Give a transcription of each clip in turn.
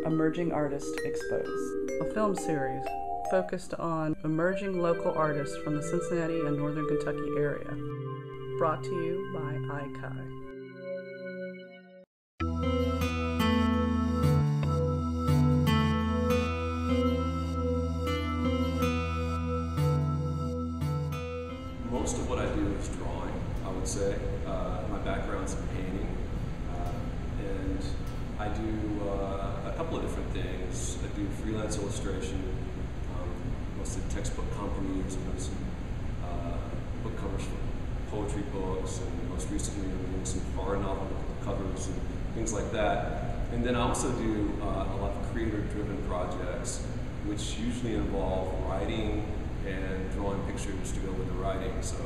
Emerging Artists Exposed, a film series focused on emerging local artists from the Cincinnati and Northern Kentucky area. Brought to you by ICAI. Most of what I do is drawing, I would say. My background's in painting, and I do a couple of different things. I do freelance illustration, mostly textbook companies, and some book covers for poetry books, and most recently I'm doing some horror novel covers and things like that. And then I also do a lot of creator-driven projects, which usually involve writing and drawing pictures to go with the writing. So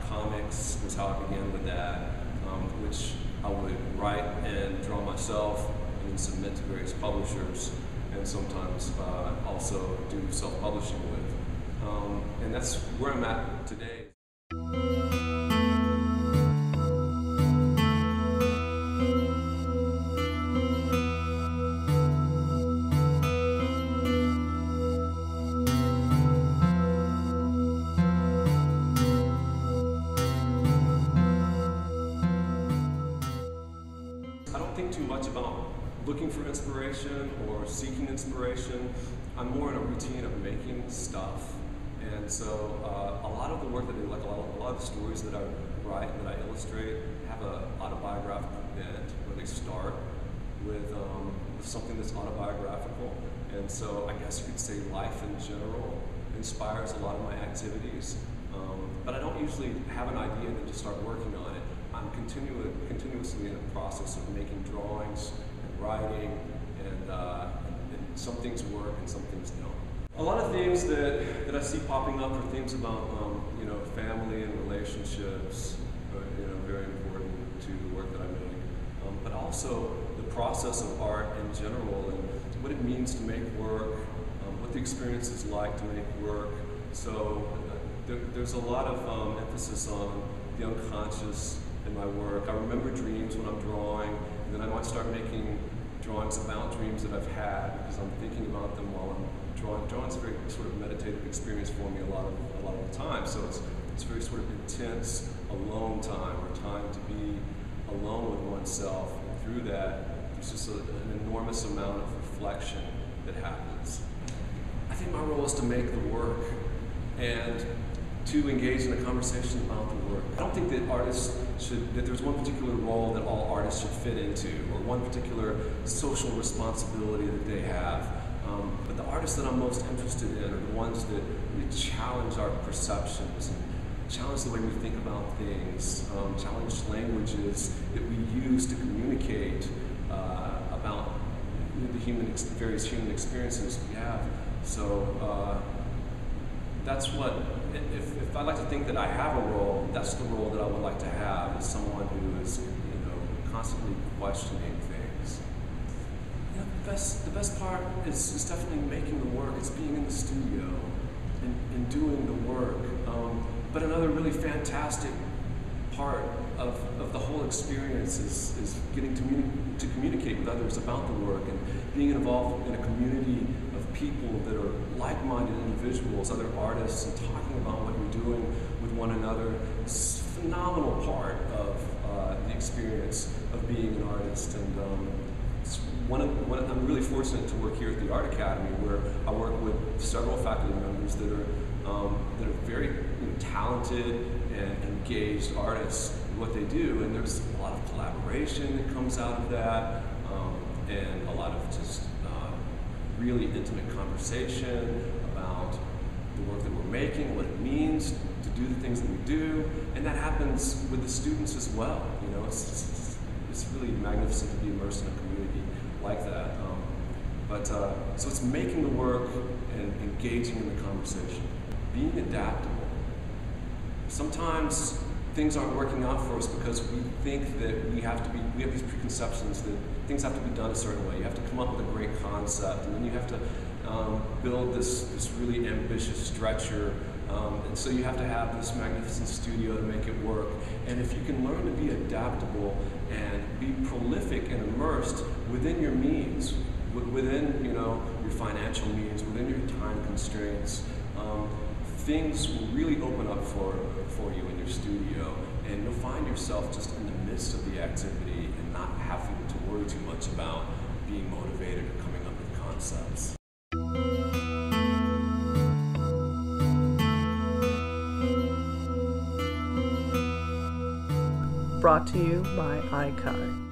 comics was how I began with that, which I would write and draw myself and then submit to various publishers, and sometimes also do self-publishing with. And that's where I'm at today. I don't think too much about looking for inspiration or seeking inspiration. I'm more in a routine of making stuff. And so a lot of the work that I do, like a lot of the stories that I write and that I illustrate have an autobiographical bent, where they start with something that's autobiographical. And so I guess you could say life in general inspires a lot of my activities. But I don't usually have an idea and then just start working on it. I'm continuously in a process of making drawings and writing, and some things work and some things don't. A lot of themes that I see popping up are themes about family and relationships, very important to the work that I make. But also the process of art in general, and what it means to make work, what the experience is like to make work. So there's a lot of emphasis on the unconscious in my work. I remember dreams when I'm drawing, and then I might start making drawings about dreams that I've had because I'm thinking about them while I'm drawing. Drawing's a very sort of meditative experience for me a lot of the time. So it's very sort of intense alone time, or time to be alone with oneself. And through that, there's just an enormous amount of reflection that happens. I think my role is to make the work and to engage in a conversation about the work. I don't think that that there's one particular role that all artists should fit into, or one particular social responsibility that they have. But the artists that I'm most interested in are the ones that really challenge our perceptions, and challenge the way we think about things, challenge languages that we use to communicate about the various human experiences we have. So that's what, if I like to think that I have a role, that's the role that I would like to have, is someone who is, constantly questioning things. The best part is definitely making the work. It's being in the studio and doing the work. But another really fantastic part of the whole experience is getting to communicate with others about the work, and being involved in a community of people that are like-minded individuals, other artists, and talking about what you're doing with one another. It's a phenomenal part of the experience of being an artist. And I'm really fortunate to work here at the Art Academy, where I work with several faculty members that are very talented and engaged artists in what they do, and there's a lot of collaboration that comes out of that, and a lot of just really intimate conversation about the work that we're making, what it means to do the things that we do, and that happens with the students as well. It's really magnificent to be immersed in a community like that. So it's making the work and engaging in the conversation, being adaptable. Sometimes things aren't working out for us because we think that we have these preconceptions that things have to be done a certain way. You have to come up with a great concept, and then you have to build this really ambitious stretcher, and so you have to have this magnificent studio to make it work. And if you can learn to be adaptable and be prolific and immersed within your means, constraints, things will really open up for you in your studio, and you'll find yourself just in the midst of the activity and not having to worry too much about being motivated or coming up with concepts. Brought to you by iCai.